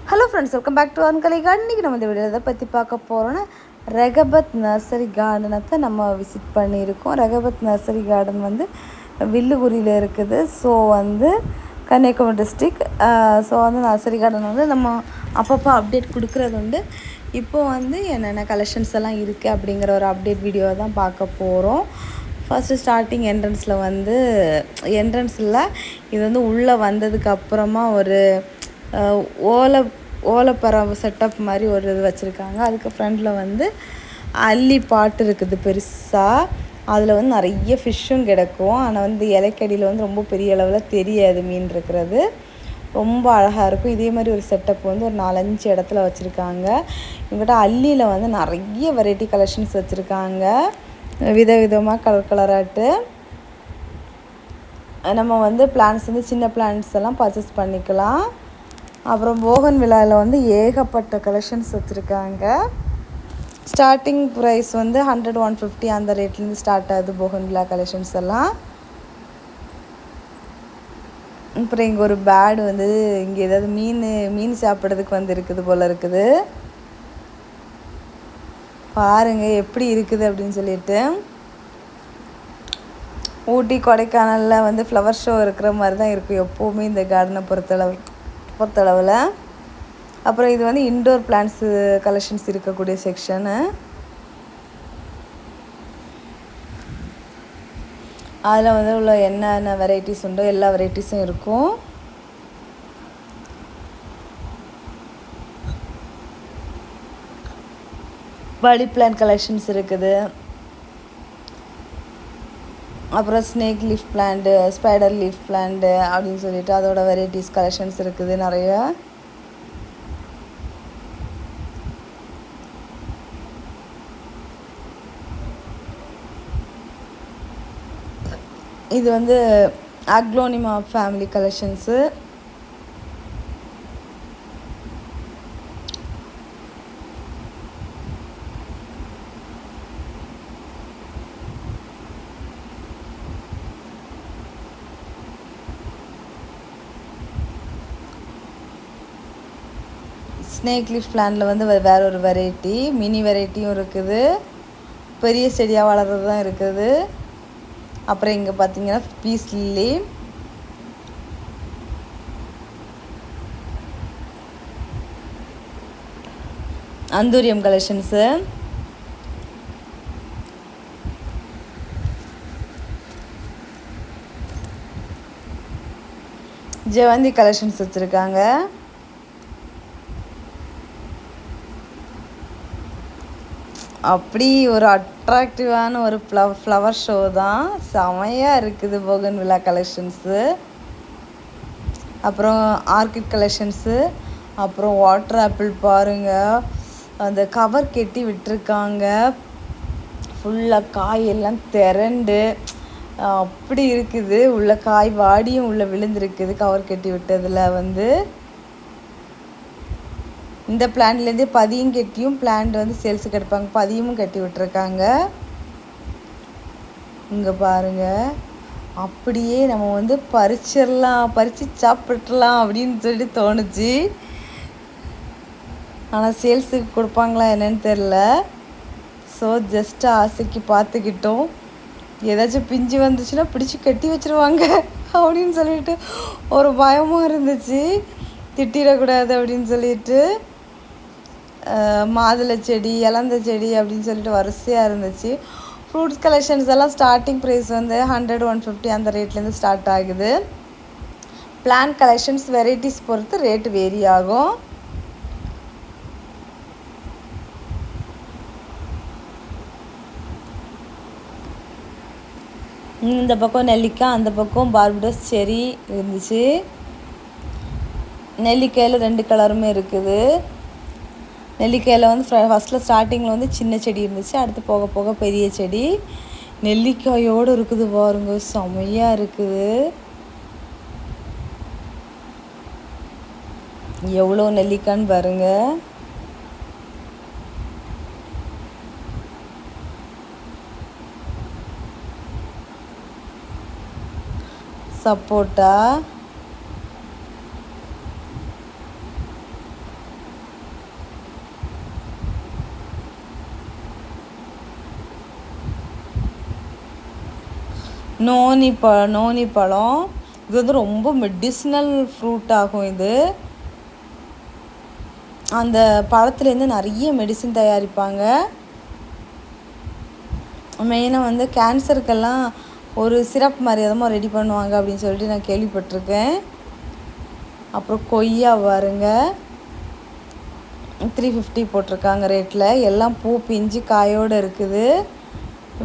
Hello friends, welcome back to அன்கலை garden. இன்றைக்கி நம்ம இந்த வீடியோ எதை பற்றி பார்க்க போகிறோன்னா, ரெகபத் நர்சரி கார்டனை தான் நம்ம விசிட் பண்ணியிருக்கோம். ரெகபத் நர்சரி கார்டன் வந்து வில்லுகுரியில் இருக்குது. ஸோ வந்து கன்னியாகுமரி டிஸ்ட்ரிக். ஸோ வந்து நர்சரி கார்டன் வந்து நம்ம அப்பப்போ அப்டேட் கொடுக்குறது உண்டு. இப்போது வந்து என்னென்ன கலெக்ஷன்ஸ் எல்லாம் இருக்குது அப்படிங்கிற ஒரு அப்டேட் வீடியோ தான் பார்க்க போகிறோம். ஃபஸ்ட்டு ஸ்டார்டிங் என்ட்ரன்ஸில் இது வந்து உள்ளே வந்ததுக்கப்புறமா ஒரு ஓலைப்பறவை செட்டப் மாதிரி ஒரு இது வச்சுருக்காங்க. அதுக்கு ஃப்ரண்டில் வந்து அல்லி பாட்டு இருக்குது பெருசாக. அதில் வந்து நிறைய ஃபிஷ்ஷும் கிடக்கும். ஆனால் வந்து இலைக்கடியில் வந்து ரொம்ப பெரிய அளவில் தெரியாது மீன் இருக்கிறது. ரொம்ப அழகாக இருக்கும். இதே மாதிரி ஒரு செட்டப் வந்து ஒரு 4-5 இடத்துல வச்சுருக்காங்க. இவங்ககிட்ட அல்லியில் வந்து நிறைய வெரைட்டி கலெக்ஷன்ஸ் வச்சுருக்காங்க. விதவிதமாக கலர் கலராட்டு நம்ம வந்து பிளான்ஸ் வந்து சின்ன பிளான்ஸ் எல்லாம் பர்ச்சேஸ் பண்ணிக்கலாம். அப்புறம் போகன் விழாவில் வந்து ஏகப்பட்ட கலெக்ஷன்ஸ் வச்சுருக்காங்க. ஸ்டார்டிங் ப்ரைஸ் வந்து 100-150 அந்த ரேட்லேருந்து ஸ்டார்ட் ஆகுது போகன் விழா கலெக்ஷன்ஸ் எல்லாம். அப்புறம் இங்கே ஒரு பேர்டு வந்து இங்கே ஏதாவது மீன் சாப்பிட்றதுக்கு வந்து இருக்குது போல் இருக்குது. பாருங்கள் எப்படி இருக்குது அப்படின்னு சொல்லிட்டு. ஊட்டி கொடைக்கானலில் வந்து ஃப்ளவர் ஷோ இருக்கிற மாதிரி தான் இருக்கும் எப்போவுமே இந்த கார்டனை பொறுத்தளவில். அப்புறம் இது வந்து இன்டோர் பிளான்ட்ஸு கலெக்ஷன்ஸ் இருக்கக்கூடிய செக்ஷனு. அதில் வந்து உள்ள என்னென்ன வெரைட்டிஸ் உண்டோ எல்லா வெரைட்டிஸும் இருக்கும். படி பிளான்ட் கலெக்ஷன்ஸ் இருக்குது. அப்புறம் snake leaf plant, spider leaf plant அப்படின்னு சொல்லிட்டு அதோட வெரைட்டிஸ் கலெக்ஷன்ஸ் இருக்குது நிறைய. இது வந்து aglaonema family collections. Snake leaf பிளான்ட்டில் வந்து வேறு ஒரு வெரைட்டி, மினி வெரைட்டியும் இருக்குது. பெரிய செடியாக வளர்கிறது தான் இருக்குது. அப்புறம் இங்கே பார்த்தீங்கன்னா பீஸ் லில்லி, அந்தூரியம் கலெக்ஷன்ஸு, ஜெவந்தி கலெக்ஷன்ஸ் வச்சுருக்காங்க. அப்படி ஒரு அட்ராக்டிவான ஒரு ஃப்ளவர் ஷோ தான். செமையாக இருக்குது போகன் விழா கலெக்ஷன்ஸு. அப்புறம் ஆர்கிட் கலெக்ஷன்ஸு. அப்புறம் வாட்டர் ஆப்பிள் பாருங்கள், அந்த கவர் கெட்டி விட்டுருக்காங்க. ஃபுல்லாக காயெல்லாம் திரண்டு அப்படி இருக்குது. உள்ள காய் வாடியும் உள்ளே விழுந்துருக்குது கவர் கெட்டி விட்டதில் வந்து. இந்த பிளான்ட்லேருந்தே பதியம் கட்டியும் பிளான்ட் வந்து சேல்ஸுக்கு எடுப்பாங்க. பதியமும் கட்டி விட்டுருக்காங்க. இங்கே பாருங்கள், அப்படியே நம்ம வந்து பறித்து சாப்பிட்றலாம் அப்படின்னு சொல்லி தோணுச்சு. ஆனால் சேல்ஸுக்கு கொடுப்பாங்களா என்னன்னு தெரில. ஸோ ஜஸ்ட்டு ஆசைக்கு பார்த்துக்கிட்டோம். ஏதாச்சும் பிஞ்சு வந்துச்சுன்னா பிடிச்சி கட்டி வச்சுருவாங்க அப்படின்னு சொல்லிட்டு ஒரு பயமாக இருந்துச்சு, திட்டிடக்கூடாது அப்படின்னு சொல்லிட்டு. மாதுளை செடி, இலந்த செடி அப்படின்னு சொல்லிட்டு வரிசையாக இருந்துச்சு. ஃப்ரூட்ஸ் கலெக்ஷன்ஸ் எல்லாம் ஸ்டார்டிங் ப்ரைஸ் வந்து 100-150 அந்த ரேட்லேருந்து ஸ்டார்ட் ஆகுது. பிளான்ட் கலெக்ஷன்ஸ் வெரைட்டிஸ் பொறுத்து ரேட்டு வேரி ஆகும். இந்த பக்கம் நெல்லிக்காய், அந்த பக்கம் பார்படோஸ் செரி இருந்துச்சு. நெல்லிக்காயில் 2 கலருமே இருக்குது. நெல்லிக்காயில் வந்து ஃபஸ்ட்டில் ஸ்டார்டிங்கில் வந்து சின்ன செடி இருந்துச்சு. அடுத்து போக போக பெரிய செடி நெல்லிக்காயோடு இருக்குது பாருங்க. செமையாக இருக்குது. எவ்வளோ நெல்லிக்கான்னு பாருங்க. சப்போட்டா, நோனி பழம். இது வந்து ரொம்ப மெடிசினல் ஃப்ரூட் ஆகும். இது அந்த பழத்துலேருந்து நிறைய மெடிசின் தயாரிப்பாங்க. மெயினாக வந்து கேன்சருக்கெல்லாம் ஒரு சிரப் மாதிரி எதமோ ரெடி பண்ணுவாங்க அப்படின்னு சொல்லிட்டு நான் கேள்விப்பட்டிருக்கேன். அப்புறம் கொய்யா பாருங்க, 350 போட்டிருக்காங்க ரேட்டில். எல்லாம் பூ பிஞ்சு காயோடு இருக்குது.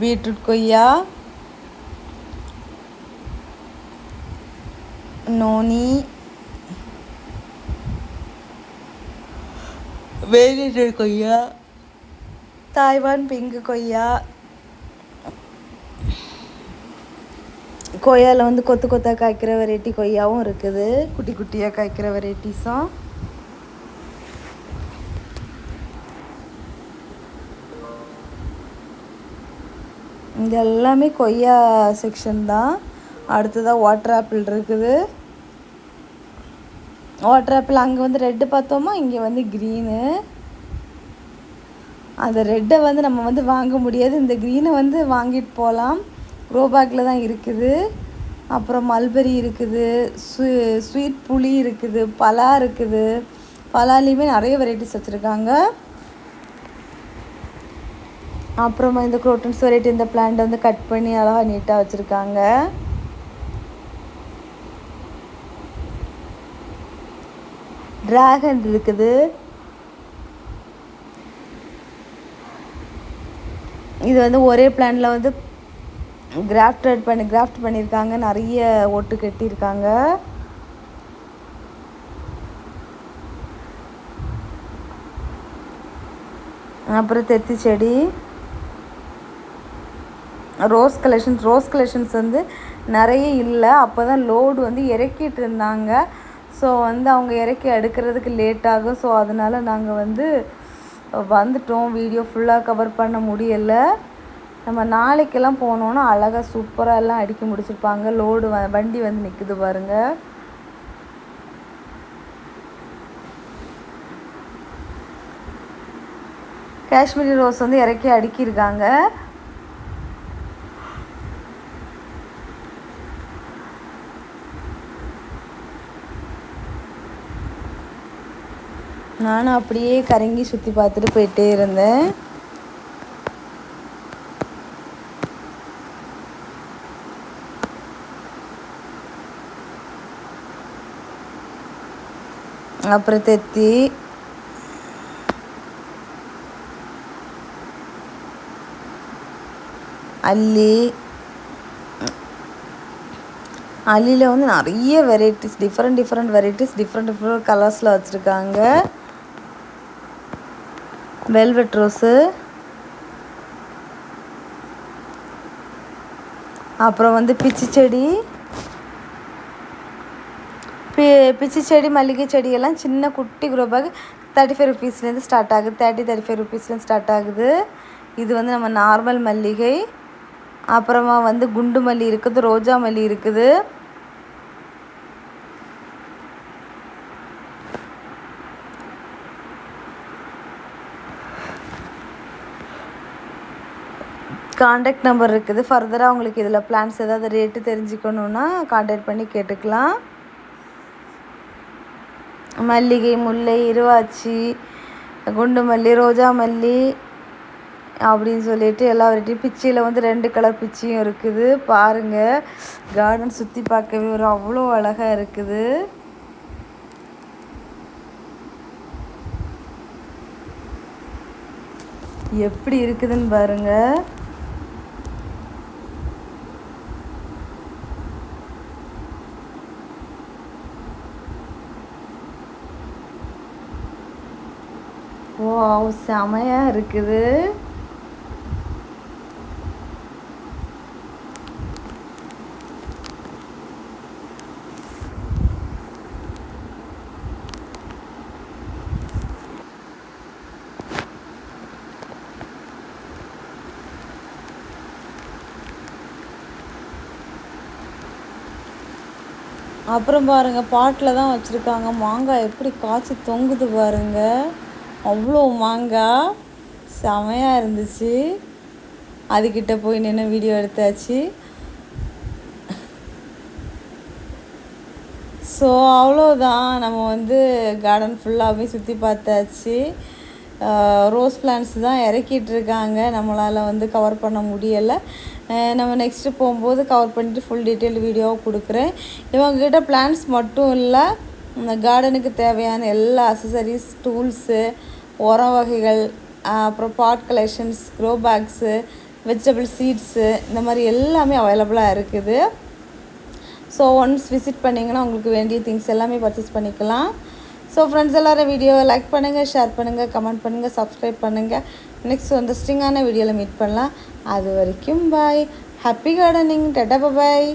பீட்ரூட், கொய்யா, நோனி, வேலிடர் கொய்யா, தாய்வான் பிங்கு கொய்யா. கொய்யாவில் வந்து கொத்து கொத்தாக காய்க்கிற வெரைட்டி கொய்யாவும் இருக்குது, குட்டி குட்டியாக காய்க்கிற வெரைட்டிஸும். இது எல்லாமே கொய்யா செக்ஷன் தான். அடுத்ததாக வாட்டர் ஆப்பிள் இருக்குது. வாட்டர் ஆப்பிள் அங்கே வந்து ரெட்டு பார்த்தோமா, இங்கே வந்து க்ரீனு. அந்த ரெட்டை வந்து நம்ம வந்து வாங்க முடியாது, இந்த க்ரீனை வந்து வாங்கிட்டு போகலாம். க்ரோபேக்கில் தான் இருக்குது. அப்புறம் மல்பெரி இருக்குது, ஸ்வீட் புளி இருக்குது, பலா இருக்குது. பலாலேயுமே நிறைய வெரைட்டிஸ் வச்சுருக்காங்க. அப்புறமா இந்த குரோட்டன்ஸ் வெரைட்டி, இந்த பிளான்ட் வந்து கட் பண்ணி அழகாக நீட்டாக வச்சுருக்காங்க. ட்ராகன் இருக்குது. இது வந்து ஒரே பிளான்ட்டில் வந்து கிராஃப்ட் பண்ணியிருக்காங்க. நிறைய ஒட்டு கட்டியிருக்காங்க. அப்புறம் தெத்தி செடி, ரோஸ் கலெக்ஷன்ஸ் வந்து நிறைய இல்லை. அப்போ தான் லோடு வந்து இறக்கிட்டு இருந்தாங்க. ஸோ வந்து அவங்க இறக்கி எடுக்கிறதுக்கு லேட் ஆகும். ஸோ அதனால் நாங்கள் வந்து வந்துட்டோம். வீடியோ ஃபுல்லாக கவர் பண்ண முடியலை. நம்ம நாளைக்கெல்லாம் போனோன்னா அழகாக சூப்பராக எல்லாம் அடிக்க முடிச்சிருப்பாங்க. லோடு வண்டி வந்து நிற்குது பாருங்கள். காஷ்மீரி ரோஸ் வந்து இறக்கி அடுக்கியிருக்காங்க. நானும் அப்படியே கரங்கி சுற்றி பார்த்துட்டு போயிட்டே இருந்தேன். அப்புறம் தெத்தி, அல்லியில் வந்து நிறைய வெரைட்டிஸ், டிஃப்ரெண்ட் வெரைட்டிஸ், டிஃப்ரெண்ட் கலர்ஸில் வச்சுருக்காங்க. வெல்வெட் ரோஸு, அப்புறம் வந்து பிச்சி செடி, மல்லிகை செடியெல்லாம் சின்ன குட்டி குரோபாக 35 ருபீஸ்லேருந்து ஸ்டார்ட் ஆகுது. 35 ருபீஸ்லேருந்து ஸ்டார்ட் ஆகுது. இது வந்து நம்ம நார்மல் மல்லிகை. அப்புறமா வந்து குண்டு மல்லி இருக்குது, ரோஜா மல்லி இருக்குது. காண்டாக்ட் நம்பர் இருக்குது. ஃபர்தராக உங்களுக்கு இதில் பிளான்ஸ் ஏதாவது ரேட்டு தெரிஞ்சுக்கணுன்னா காண்டாக்ட் பண்ணி கேட்டுக்கலாம். மல்லிகை, முல்லை, இருவாச்சி, குண்டு மல்லி, ரோஜா மல்லி அப்படின்னு சொல்லிட்டு எல்லா வெரைட்டியும். பிச்சியில் வந்து 2 கலர் பிச்சியும் இருக்குது. பாருங்கள், கார்டன் சுற்றி பார்க்கவே ஒரு அவ்வளோ அழகாக இருக்குது. எப்படி இருக்குதுன்னு பாருங்கள். ஓ, செமையாக இருக்குது. அப்புறம் பாருங்கள், பாட்டில் தான் வச்சுருக்காங்க. மாங்காய் எப்படி காய்ச்சி தொங்குது பாருங்கள். அவ்வளோ மாங்காய் செமையாக இருந்துச்சு. அதுக்கிட்ட போய் நின்று வீடியோ எடுத்தாச்சு. ஸோ அவ்வளோதான், நம்ம வந்து கார்டன் ஃபுல்லாகவே சுற்றி பார்த்தாச்சு. ரோஸ் பிளான்ட்ஸ் தான் இறக்கிட்டுருக்காங்க, நம்மளால் வந்து கவர் பண்ண முடியலை. நம்ம நெக்ஸ்ட்டு போகும்போது கவர் பண்ணிவிட்டு ஃபுல் டீட்டெயில் வீடியோவை கொடுக்குறேன். இவங்கக்கிட்ட பிளான்ட்ஸ் மட்டும் இல்லை, இந்த கார்டனுக்கு தேவையான எல்லா அசசரிஸ், டூல்ஸு, உரம் வகைகள், அப்புறம் pot collections, grow bags, vegetable seeds, இந்த மாதிரி எல்லாமே அவைலபிளாக இருக்குது. ஸோ ஒன்ஸ் விசிட் பண்ணிங்கன்னா உங்களுக்கு வேண்டிய திங்ஸ் எல்லாமே பர்ச்சேஸ் பண்ணிக்கலாம். ஸோ ஃப்ரெண்ட்ஸ் எல்லோரும் வீடியோவை லைக் பண்ணுங்கள், ஷேர் பண்ணுங்கள், கமெண்ட் பண்ணுங்கள், சப்ஸ்கிரைப் பண்ணுங்கள். நெக்ஸ்ட் இன்ட்ரெஸ்டிங்கான வீடியோவில் மீட் பண்ணலாம். அது வரைக்கும் பாய். Happy gardening. டாடா பாய்.